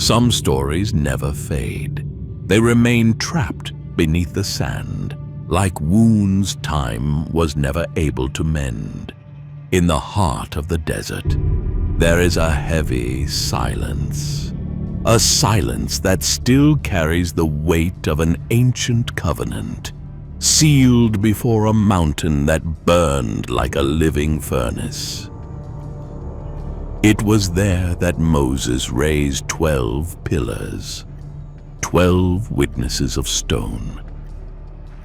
Some stories never fade. They remain trapped beneath the sand, like wounds time was never able to mend. In the heart of the desert, there is a heavy silence. A silence that still carries the weight of an ancient covenant, sealed before a mountain that burned like a living furnace. It was there that Moses raised 12 pillars, 12 witnesses of stone,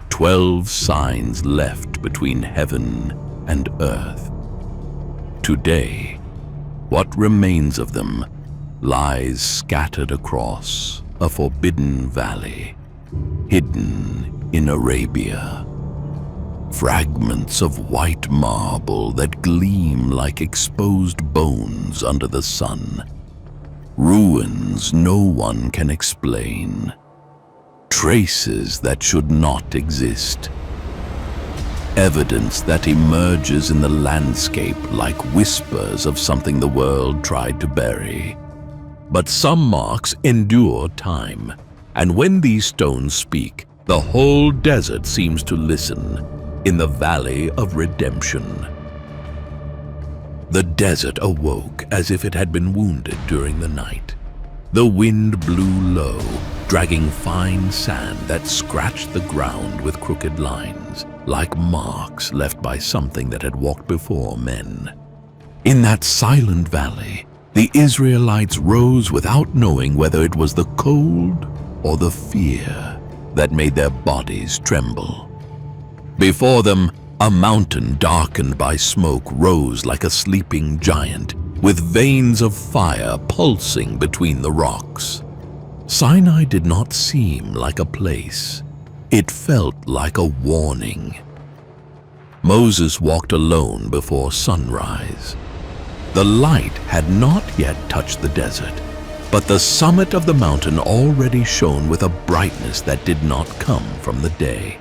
12 signs left between heaven and earth. Today, what remains of them lies scattered across a forbidden valley, hidden in Arabia. Fragments of white marble that gleam like exposed bones under the sun. Ruins no one can explain. Traces that should not exist. Evidence that emerges in the landscape like whispers of something the world tried to bury. But some marks endure time, and when these stones speak, the whole desert seems to listen. In the Valley of Redemption, the desert awoke as if it had been wounded during the night. The wind blew low, dragging fine sand that scratched the ground with crooked lines, like marks left by something that had walked before men. In that silent valley, the Israelites rose without knowing whether it was the cold or the fear that made their bodies tremble. Before them, a mountain darkened by smoke rose like a sleeping giant, with veins of fire pulsing between the rocks. Sinai did not seem like a place. It felt like a warning. Moses walked alone before sunrise. The light had not yet touched the desert, but the summit of the mountain already shone with a brightness that did not come from the day.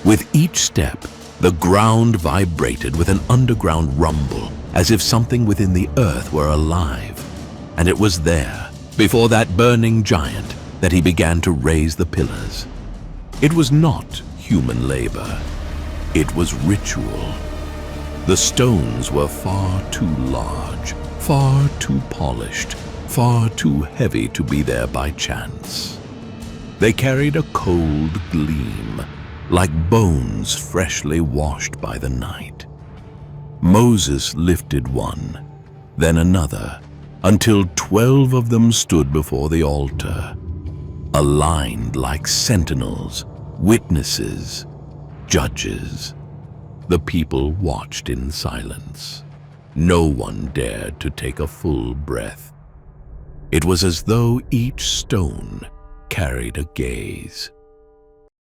With each step, the ground vibrated with an underground rumble, as if something within the earth were alive. And it was there, before that burning giant, that he began to raise the pillars. It was not human labor. It was ritual. The stones were far too large, far too polished, far too heavy to be there by chance. They carried a cold gleam, like bones freshly washed by the night. Moses lifted one, then another, until 12 of them stood before the altar, aligned like sentinels, witnesses, judges. The people watched in silence. No one dared to take a full breath. It was as though each stone carried a gaze.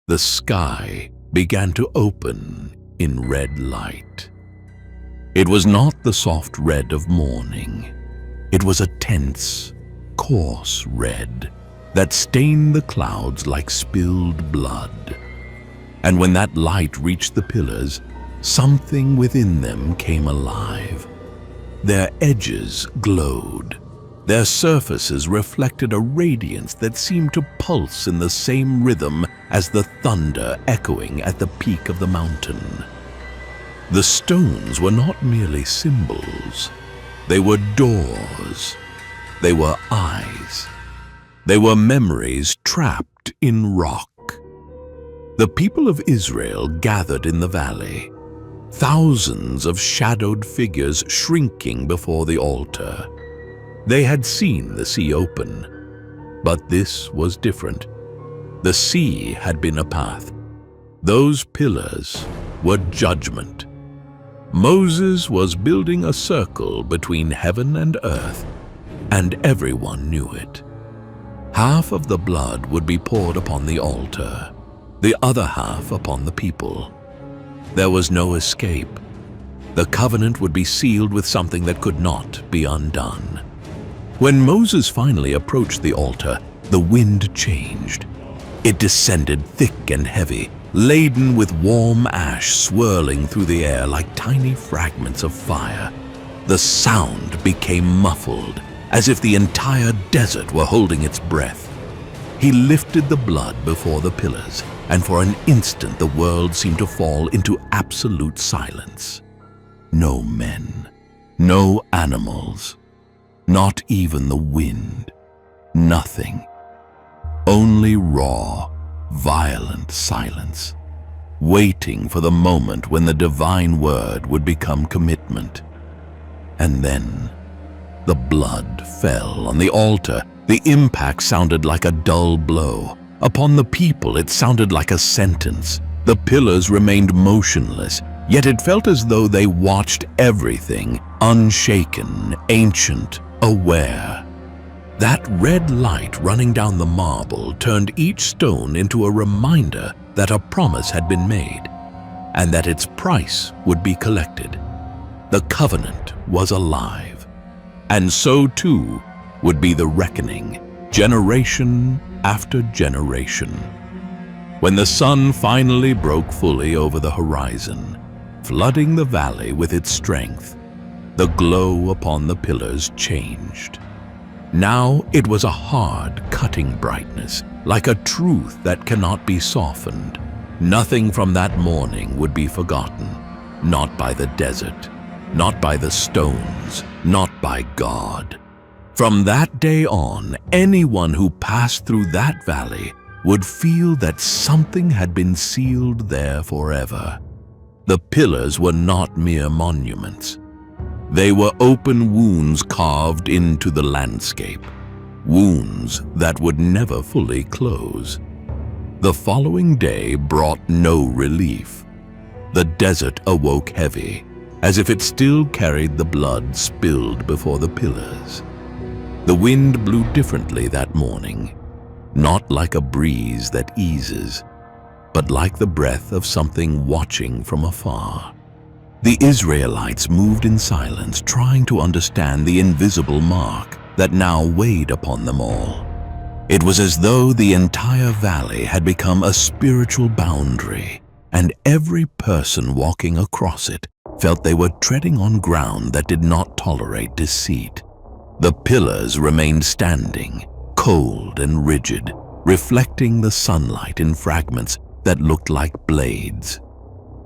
The sky began to open in red light. It was not the soft red of morning. It was a tense, coarse red that stained the clouds like spilled blood. And when that light reached the pillars, something within them came alive. Their edges glowed. Their surfaces reflected a radiance that seemed to pulse in the same rhythm as the thunder echoing at the peak of the mountain. The stones were not merely symbols. They were doors. They were eyes. They were memories trapped in rock. The people of Israel gathered in the valley, thousands of shadowed figures shrinking before the altar. They had seen the sea open, but this was different. The sea had been a path. Those pillars were judgment. Moses was building a circle between heaven and earth, and everyone knew it. Half of the blood would be poured upon the altar, the other half upon the people. There was no escape. The covenant would be sealed with something that could not be undone. When Moses finally approached the altar, the wind changed. It descended thick and heavy, laden with warm ash swirling through the air like tiny fragments of fire. The sound became muffled, as if the entire desert were holding its breath. He lifted the blood before the pillars, and for an instant the world seemed to fall into absolute silence. No men, no animals, not even the wind, nothing. Only raw, violent silence, waiting for the moment when the divine word would become commitment. And then the blood fell on the altar. The impact sounded like a dull blow. Upon the people, it sounded like a sentence. The pillars remained motionless, yet it felt as though they watched everything, unshaken, ancient, aware. That red light running down the marble turned each stone into a reminder that a promise had been made, and that its price would be collected. The covenant was alive, and so too would be the reckoning, generation after generation. When the sun finally broke fully over the horizon, flooding the valley with its strength, the glow upon the pillars changed. Now it was a hard, cutting brightness, like a truth that cannot be softened. Nothing from that morning would be forgotten, not by the desert, not by the stones, not by God. From that day on, anyone who passed through that valley would feel that something had been sealed there forever. The pillars were not mere monuments. They were open wounds carved into the landscape, wounds that would never fully close. The following day brought no relief. The desert awoke heavy, as if it still carried the blood spilled before the pillars. The wind blew differently that morning, not like a breeze that eases, but like the breath of something watching from afar. The Israelites moved in silence, trying to understand the invisible mark that now weighed upon them all. It was as though the entire valley had become a spiritual boundary, and every person walking across it felt they were treading on ground that did not tolerate deceit. The pillars remained standing, cold and rigid, reflecting the sunlight in fragments that looked like blades.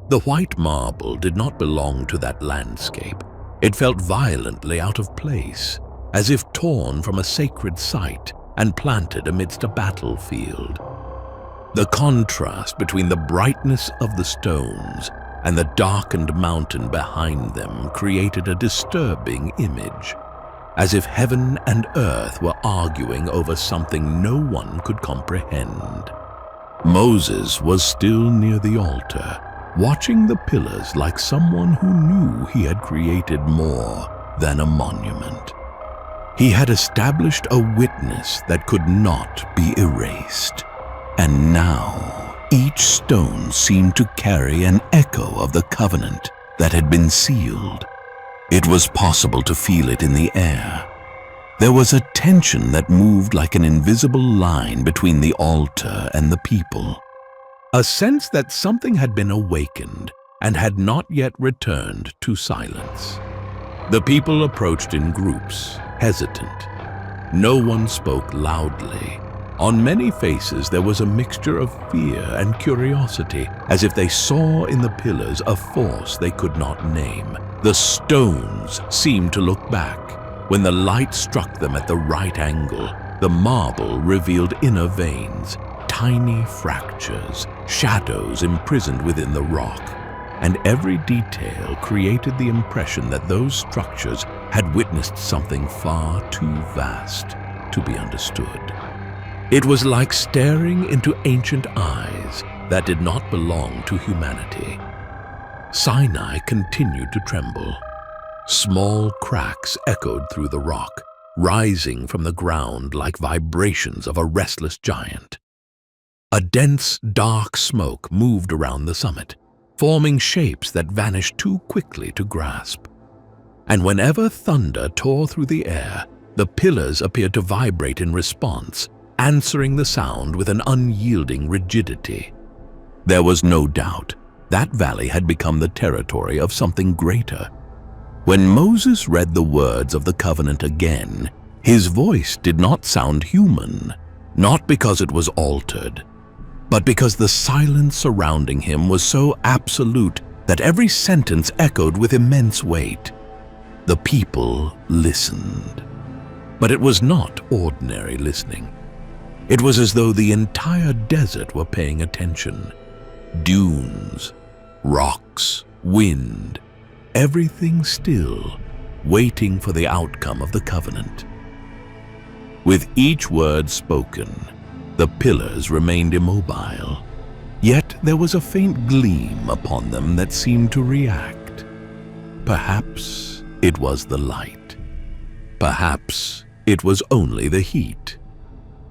The white marble did not belong to that landscape. It felt violently out of place, as if torn from a sacred site and planted amidst a battlefield. The contrast between the brightness of the stones and the darkened mountain behind them created a disturbing image, as if heaven and earth were arguing over something no one could comprehend. Moses was still near the altar, watching the pillars like someone who knew he had created more than a monument. He had established a witness that could not be erased. And now, each stone seemed to carry an echo of the covenant that had been sealed. It was possible to feel it in the air. There was a tension that moved like an invisible line between the altar and the people. A sense that something had been awakened and had not yet returned to silence. The people approached in groups, hesitant. No one spoke loudly. On many faces there was a mixture of fear and curiosity, as if they saw in the pillars a force they could not name. The stones seemed to look back. When the light struck them at the right angle, the marble revealed inner veins, tiny fractures, shadows imprisoned within the rock, and every detail created the impression that those structures had witnessed something far too vast to be understood. It was like staring into ancient eyes that did not belong to humanity. Sinai continued to tremble. Small cracks echoed through the rock, rising from the ground like vibrations of a restless giant. A dense, dark smoke moved around the summit, forming shapes that vanished too quickly to grasp. And whenever thunder tore through the air, the pillars appeared to vibrate in response, answering the sound with an unyielding rigidity. There was no doubt that valley had become the territory of something greater. When Moses read the words of the covenant again, His voice did not sound human, not because it was altered, but because the silence surrounding him was so absolute that every sentence echoed with immense weight. The people listened. But it was not ordinary listening. It was as though the entire desert were paying attention. Dunes, rocks, wind, everything still, waiting for the outcome of the covenant. With each word spoken, the pillars remained immobile, yet there was a faint gleam upon them that seemed to react. Perhaps it was the light. Perhaps it was only the heat.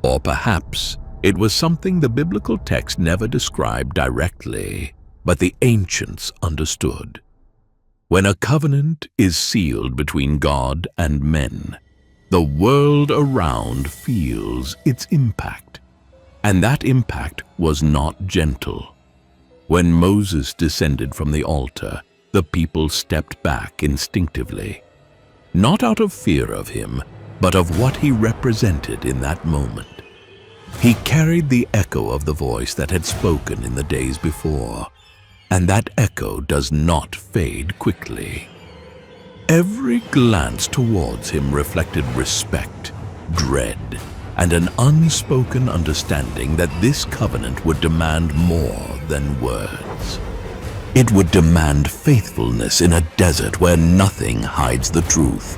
Or perhaps it was something the biblical text never described directly, but the ancients understood. When a covenant is sealed between God and men, the world around feels its impact, and that impact was not gentle. When Moses descended from the altar, the people stepped back instinctively, not out of fear of him, but of what he represented in that moment. He carried the echo of the voice that had spoken in the days before, and that echo does not fade quickly. Every glance towards him reflected respect, dread, and an unspoken understanding that this covenant would demand more than words. It would demand faithfulness in a desert where nothing hides the truth.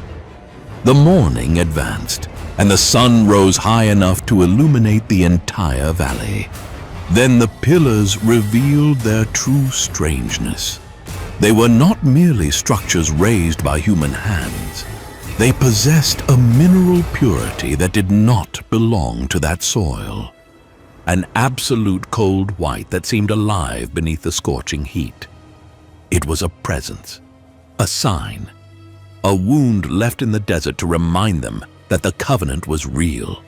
The morning advanced, and the sun rose high enough to illuminate the entire valley. Then the pillars revealed their true strangeness. They were not merely structures raised by human hands. They possessed a mineral purity that did not belong to that soil. An absolute cold white that seemed alive beneath the scorching heat. It was a presence, a sign, a wound left in the desert to remind them that the covenant was real,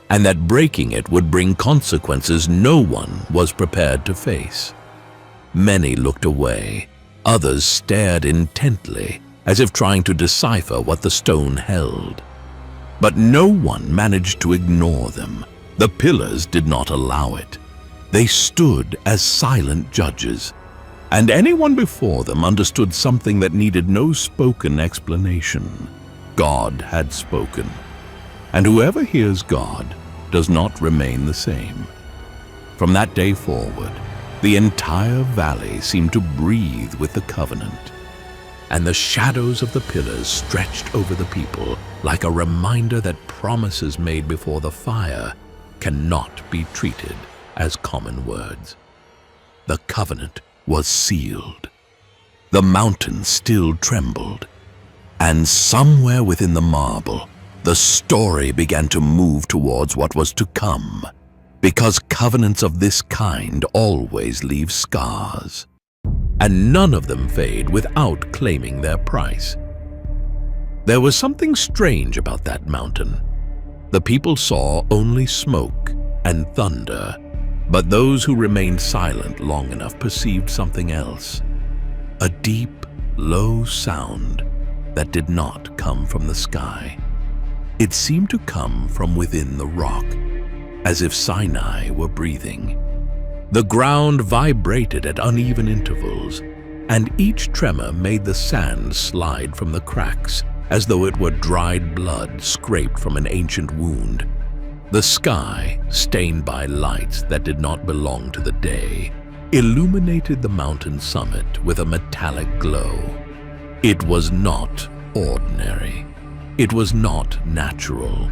and that breaking it would bring consequences no one was prepared to face. Many looked away. Others stared intently, as if trying to decipher what the stone held. But no one managed to ignore them. The pillars did not allow it. They stood as silent judges, and anyone before them understood something that needed no spoken explanation. God had spoken, and whoever hears God does not remain the same. From that day forward, the entire valley seemed to breathe with the covenant, and the shadows of the pillars stretched over the people like a reminder that promises made before the fire cannot be treated as common words. The covenant was sealed. The mountain still trembled, and somewhere within the marble, the story began to move towards what was to come, because covenants of this kind always leave scars, and none of them fade without claiming their price. There was something strange about that mountain. The people saw only smoke and thunder, but those who remained silent long enough perceived something else, a deep, low sound that did not come from the sky. It seemed to come from within the rock, as if Sinai were breathing. The ground vibrated at uneven intervals, and each tremor made the sand slide from the cracks, as though it were dried blood scraped from an ancient wound. The sky, stained by lights that did not belong to the day, illuminated the mountain summit with a metallic glow. It was not ordinary. It was not natural.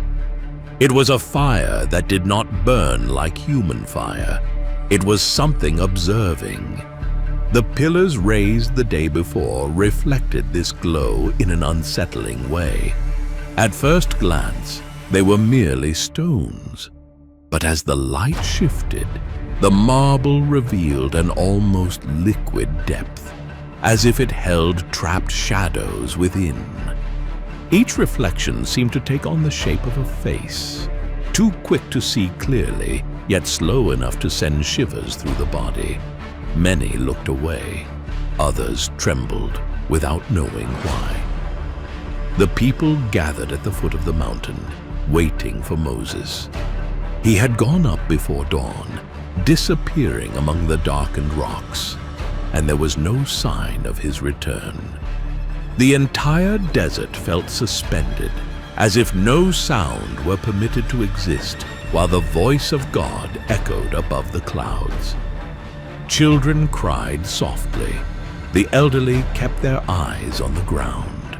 It was a fire that did not burn like human fire. It was something observing. The pillars raised the day before reflected this glow in an unsettling way. At first glance, they were merely stones. But as the light shifted, the marble revealed an almost liquid depth, as if it held trapped shadows within. Each reflection seemed to take on the shape of a face, too quick to see clearly, yet slow enough to send shivers through the body. Many looked away. Others trembled without knowing why. the people gathered at the foot of the mountain, waiting for Moses. He had gone up before dawn, disappearing among the darkened rocks, and there was no sign of his return. The entire desert felt suspended, as if no sound were permitted to exist, while the voice of God echoed above the clouds. Children cried softly. The elderly kept their eyes on the ground.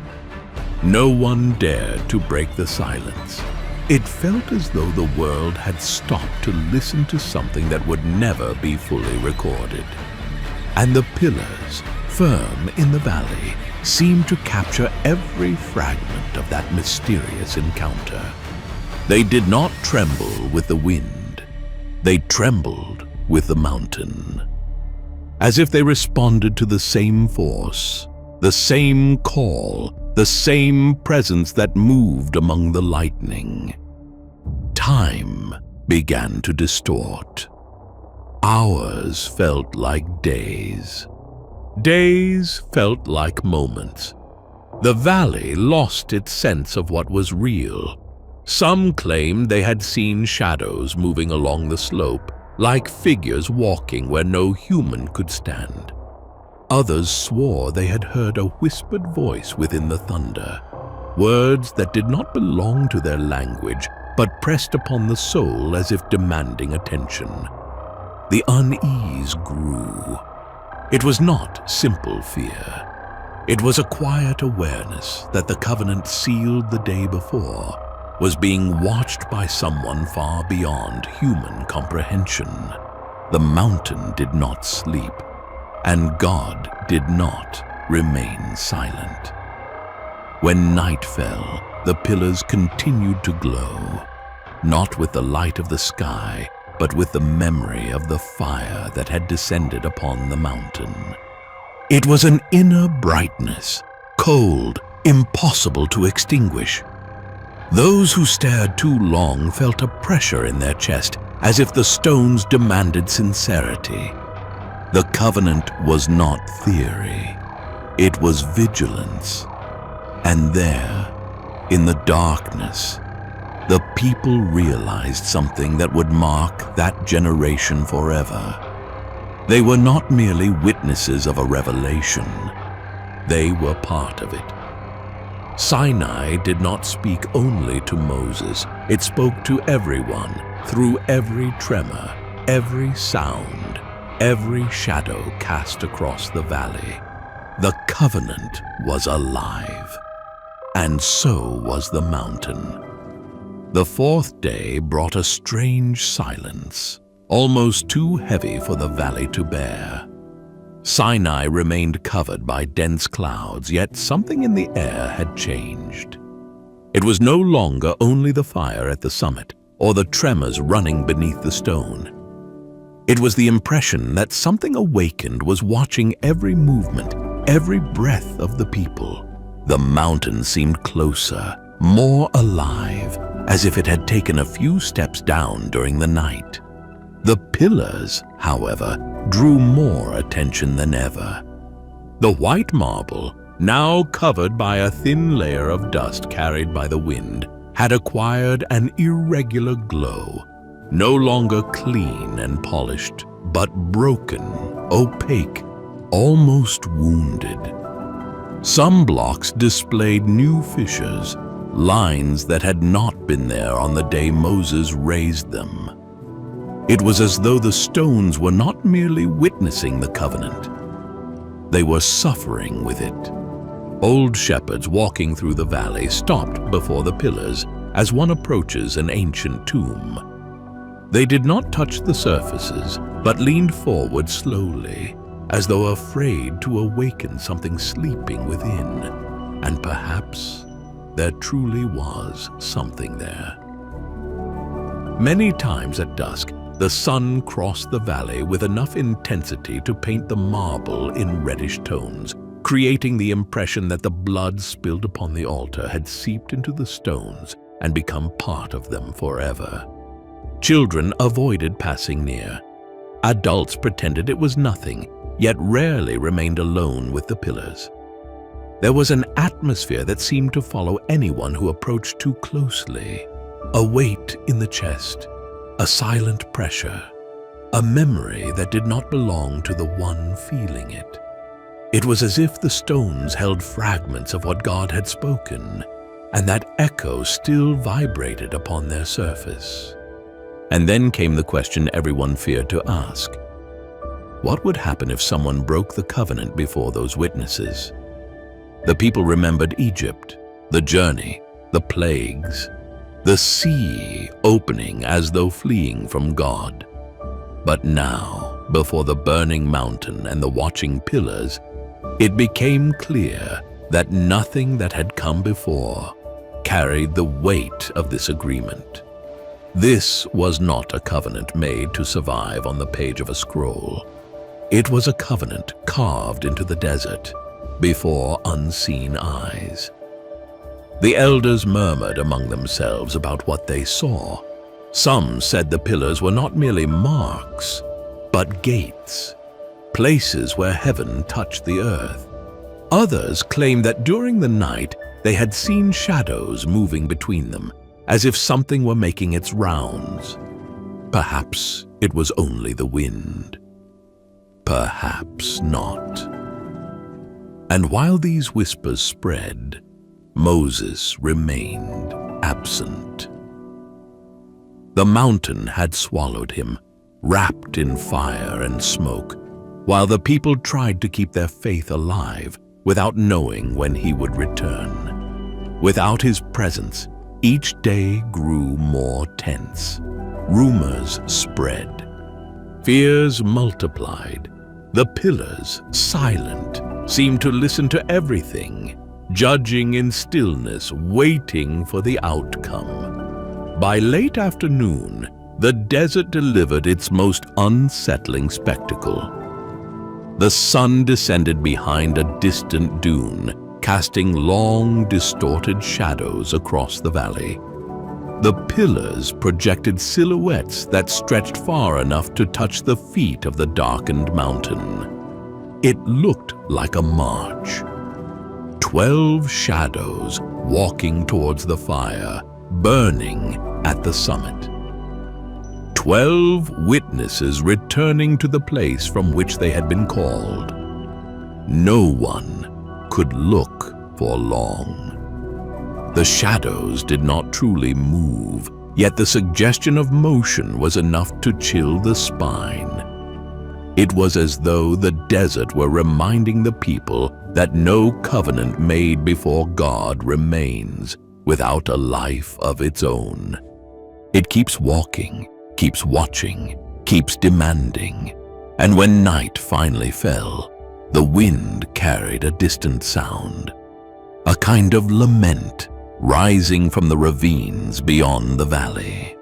No one dared to break the silence. It felt as though the world had stopped to listen to something that would never be fully recorded. And the pillars, firm in the valley, seemed to capture every fragment of that mysterious encounter. They did not tremble with the wind. They trembled with the mountain. As if they responded to the same force, the same call, the same presence that moved among the lightning. Time began to distort. Hours felt like days. Days felt like moments. The valley lost its sense of what was real. Some claimed they had seen shadows moving along the slope, like figures walking where no human could stand. Others swore they had heard a whispered voice within the thunder, words that did not belong to their language, but pressed upon the soul as if demanding attention. The unease grew. It was not simple fear. It was a quiet awareness that the covenant sealed the day before was being watched by someone far beyond human comprehension. The mountain did not sleep, and God did not remain silent. When night fell, the pillars continued to glow, not with the light of the sky, but with the memory of the fire that had descended upon the mountain. It was an inner brightness, cold, impossible to extinguish. Those who stared too long felt a pressure in their chest, as if the stones demanded sincerity. The covenant was not theory. It was vigilance. And there, in the darkness, the people realized something that would mark that generation forever. They were not merely witnesses of a revelation. They were part of it. Sinai did not speak only to Moses. It spoke to everyone, through every tremor, every sound, every shadow cast across the valley. The covenant was alive, and so was the mountain. The fourth day brought a strange silence, almost too heavy for the valley to bear. Sinai remained covered by dense clouds, yet something in the air had changed. It was no longer only the fire at the summit or the tremors running beneath the stone. It was the impression that something awakened was watching every movement, every breath of the people. The mountain seemed closer, more alive, as if it had taken a few steps down during the night. The pillars, however, drew more attention than ever. The white marble, now covered by a thin layer of dust carried by the wind, had acquired an irregular glow, no longer clean and polished, but broken, opaque, almost wounded. Some blocks displayed new fissures, lines that had not been there on the day Moses raised them. It was as though the stones were not merely witnessing the covenant. They were suffering with it. Old shepherds walking through the valley stopped before the pillars as one approaches an ancient tomb. They did not touch the surfaces, but leaned forward slowly, as though afraid to awaken something sleeping within. And perhaps there truly was something there. Many times at dusk, the sun crossed the valley with enough intensity to paint the marble in reddish tones, creating the impression that the blood spilled upon the altar had seeped into the stones and become part of them forever. Children avoided passing near. Adults pretended it was nothing, yet rarely remained alone with the pillars. There was an atmosphere that seemed to follow anyone who approached too closely. A weight in the chest, a silent pressure, a memory that did not belong to the one feeling it. It was as if the stones held fragments of what God had spoken, and that echo still vibrated upon their surface. And then came the question everyone feared to ask. What would happen if someone broke the covenant before those witnesses? The people remembered Egypt, the journey, the plagues, the sea opening as though fleeing from God. But now, before the burning mountain and the watching pillars, it became clear that nothing that had come before carried the weight of this agreement. This was not a covenant made to survive on the page of a scroll. It was a covenant carved into the desert before unseen eyes. The elders murmured among themselves about what they saw. Some said the pillars were not merely marks, but gates, places where heaven touched the earth. Others claimed that during the night they had seen shadows moving between them, as if something were making its rounds. Perhaps it was only the wind. Perhaps not. And while these whispers spread, Moses remained absent. The mountain had swallowed him, wrapped in fire and smoke, while the people tried to keep their faith alive without knowing when he would return. Without his presence, each day grew more tense. Rumors spread. Fears multiplied. The pillars, silent, seemed to listen to everything, judging in stillness, waiting for the outcome. By late afternoon, the desert delivered its most unsettling spectacle. The sun descended behind a distant dune, casting long, distorted shadows across the valley. The pillars projected silhouettes that stretched far enough to touch the feet of the darkened mountain. It looked like a march. 12 shadows walking towards the fire, burning at the summit. 12 witnesses returning to the place from which they had been called. No one could look for long. The shadows did not truly move, yet the suggestion of motion was enough to chill the spine. It was as though the desert were reminding the people that no covenant made before God remains without a life of its own. It keeps walking, keeps watching, keeps demanding. And when night finally fell, the wind carried a distant sound, a kind of lament rising from the ravines beyond the valley.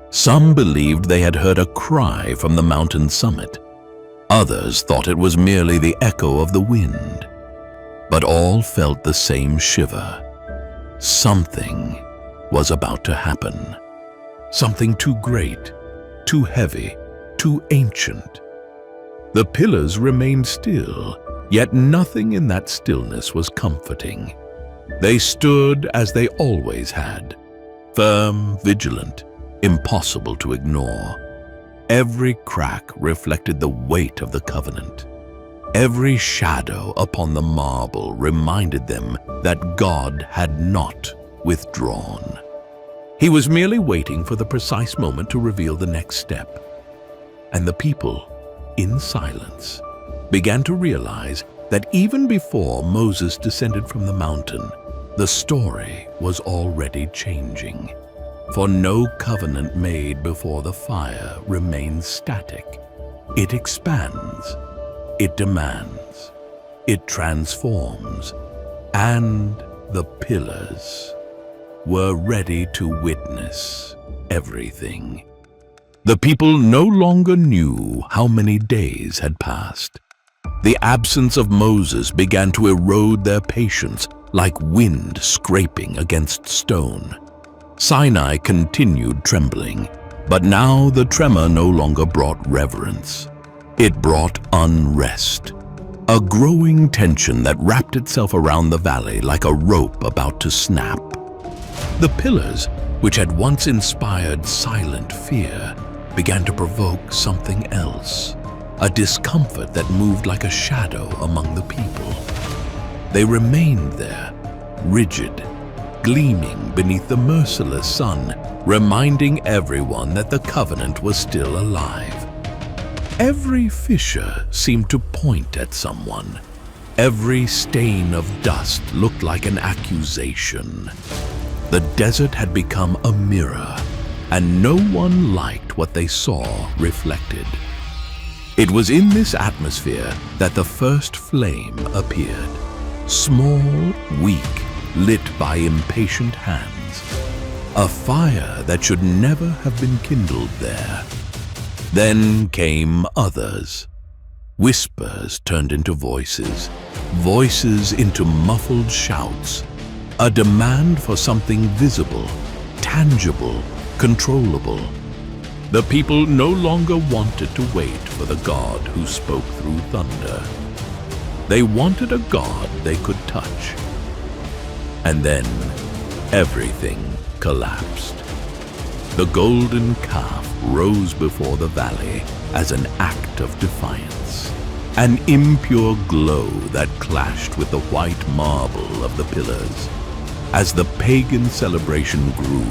Some believed they had heard a cry from the mountain summit. Others thought it was merely the echo of the wind. But all felt the same shiver. Something was about to happen. Something too great, too heavy, too ancient. The pillars remained still, yet nothing in that stillness was comforting. They stood as they always had, firm, vigilant, impossible to ignore. Every crack reflected the weight of the covenant. Every shadow upon the marble reminded them that God had not withdrawn. He was merely waiting for the precise moment to reveal the next step. And the people, in silence, began to realize that even before Moses descended from the mountain, the story was already changing. For no covenant made before the fire remains static. It expands, it demands, it transforms, and the pillars were ready to witness everything. The people no longer knew how many days had passed. The absence of Moses began to erode their patience like wind scraping against stone. Sinai continued trembling, but now the tremor no longer brought reverence. It brought unrest. a growing tension that wrapped itself around the valley like a rope about to snap. The pillars, which had once inspired silent fear, began to provoke something else, a discomfort that moved like a shadow among the people. They remained there, rigid, gleaming beneath the merciless sun, reminding everyone that the covenant was still alive. Every fissure seemed to point at someone. Every stain of dust looked like an accusation. The desert had become a mirror, and no one liked what they saw reflected. It was in this atmosphere that the first flame appeared, small, weak, lit by impatient hands. A fire that should never have been kindled there. Then came others. Whispers turned into voices, voices into muffled shouts. A demand for something visible, tangible, controllable. The people no longer wanted to wait for the God who spoke through thunder. They wanted a God they could touch. And then everything collapsed. The golden calf rose before the valley as an act of defiance, an impure glow that clashed with the white marble of the pillars. As the pagan celebration grew,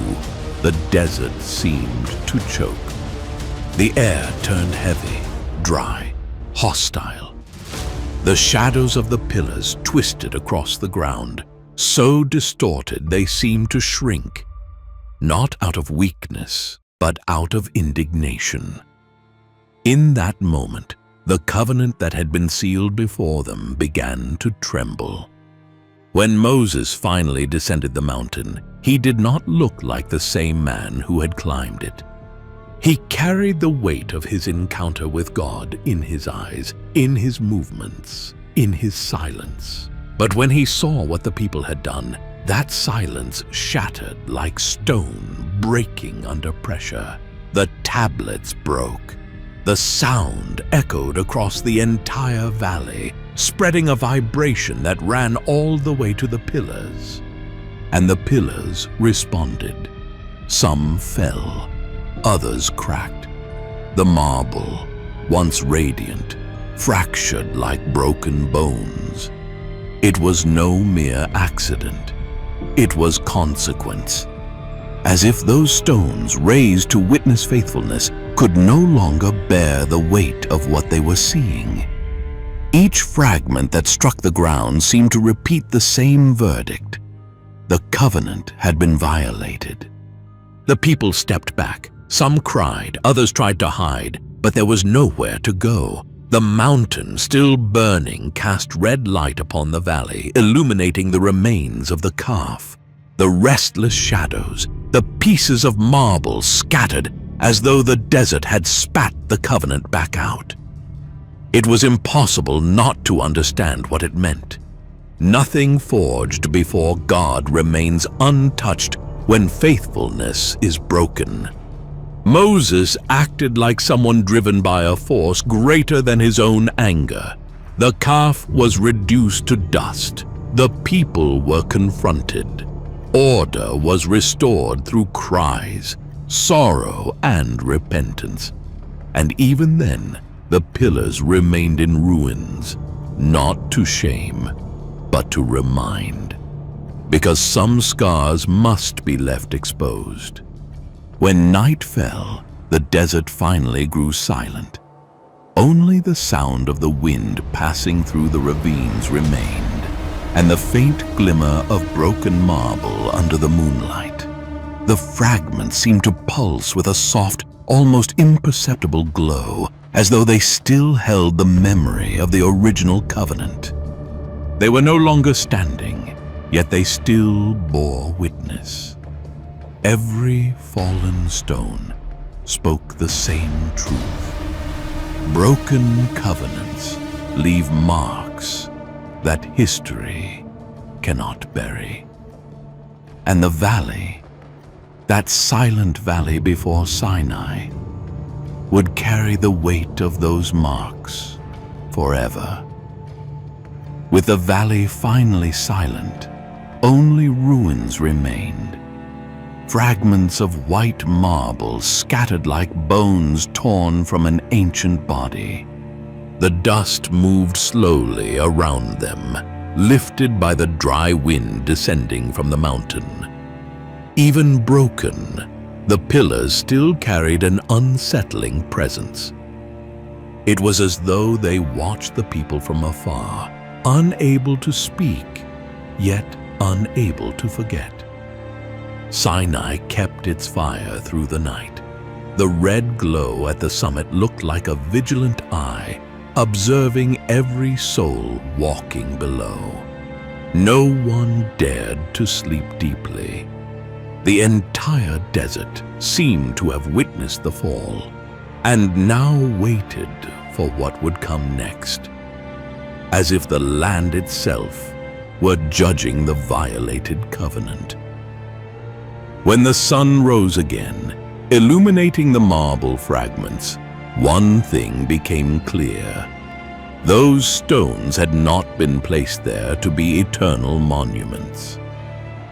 the desert seemed to choke. The air turned heavy, dry, hostile. The shadows of the pillars twisted across the ground, so distorted they seemed to shrink, not out of weakness, but out of indignation. In that moment, the covenant that had been sealed before them began to tremble. When Moses finally descended the mountain, he did not look like the same man who had climbed it. He carried the weight of his encounter with God in his eyes, in his movements, in his silence. But when he saw what the people had done, that silence shattered like stone breaking under pressure. The tablets broke. The sound echoed across the entire valley, spreading a vibration that ran all the way to the pillars. And the pillars responded. Some fell, others cracked. The marble, once radiant, fractured like broken bones. It was no mere accident. It was consequence. As if those stones raised to witness faithfulness could no longer bear the weight of what they were seeing. Each fragment that struck the ground seemed to repeat the same verdict. The covenant had been violated. The people stepped back. Some cried, others tried to hide, but there was nowhere to go. The mountain, still burning, cast red light upon the valley, illuminating the remains of the calf. The restless shadows, the pieces of marble scattered as though the desert had spat the covenant back out. It was impossible not to understand what it meant. Nothing forged before God remains untouched when faithfulness is broken. Moses acted like someone driven by a force greater than his own anger. The calf was reduced to dust. The people were confronted. Order was restored through cries, sorrow, and repentance. And even then, the pillars remained in ruins, not to shame, but to remind. Because some scars must be left exposed. When night fell, the desert finally grew silent. Only the sound of the wind passing through the ravines remained, and the faint glimmer of broken marble under the moonlight. The fragments seemed to pulse with a soft, almost imperceptible glow, as though they still held the memory of the original covenant. They were no longer standing, yet they still bore witness. Every fallen stone spoke the same truth. Broken covenants leave marks that history cannot bury. And the valley, that silent valley before Sinai, would carry the weight of those marks forever. With the valley finally silent, only ruins remained. Fragments of white marble scattered like bones torn from an ancient body. The dust moved slowly around them, lifted by the dry wind descending from the mountain. Even broken, the pillars still carried an unsettling presence. It was as though they watched the people from afar, unable to speak, yet unable to forget. Sinai kept its fire through the night. The red glow at the summit looked like a vigilant eye, observing every soul walking below. No one dared to sleep deeply. The entire desert seemed to have witnessed the fall, and now waited for what would come next, as if the land itself were judging the violated covenant. When the sun rose again, illuminating the marble fragments, one thing became clear. Those stones had not been placed there to be eternal monuments.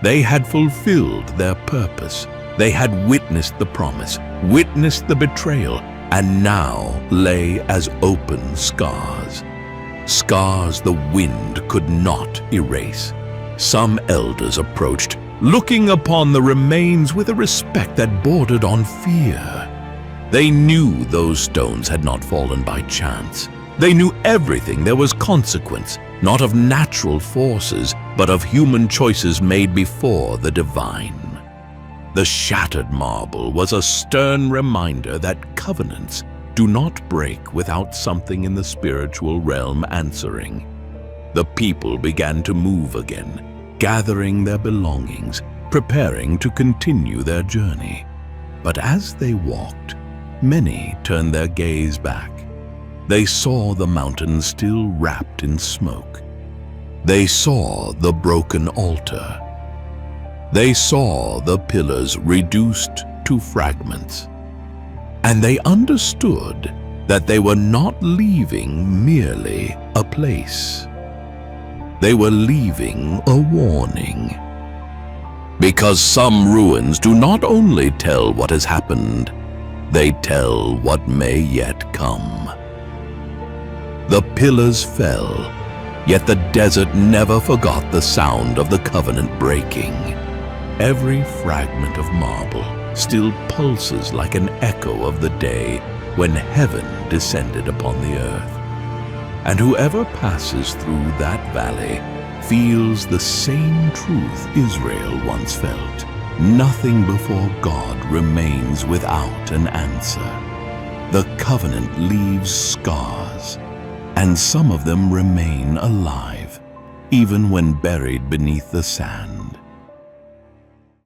They had fulfilled their purpose. They had witnessed the promise, witnessed the betrayal, and now lay as open scars. Scars the wind could not erase. Some elders approached, looking upon the remains with a respect that bordered on fear. They knew those stones had not fallen by chance. They knew everything there was consequence, not of natural forces, but of human choices made before the divine. The shattered marble was a stern reminder that covenants do not break without something in the spiritual realm answering. The people began to move again, gathering their belongings, preparing to continue their journey. But as they walked, many turned their gaze back. They saw the mountain still wrapped in smoke. They saw the broken altar. They saw the pillars reduced to fragments. And they understood that they were not leaving merely a place. They were leaving a warning. Because some ruins do not only tell what has happened, they tell what may yet come. The pillars fell, yet the desert never forgot the sound of the covenant breaking. Every fragment of marble still pulses like an echo of the day when heaven descended upon the earth. And whoever passes through that valley feels the same truth Israel once felt. Nothing before God remains without an answer. The covenant leaves scars, and some of them remain alive, even when buried beneath the sand.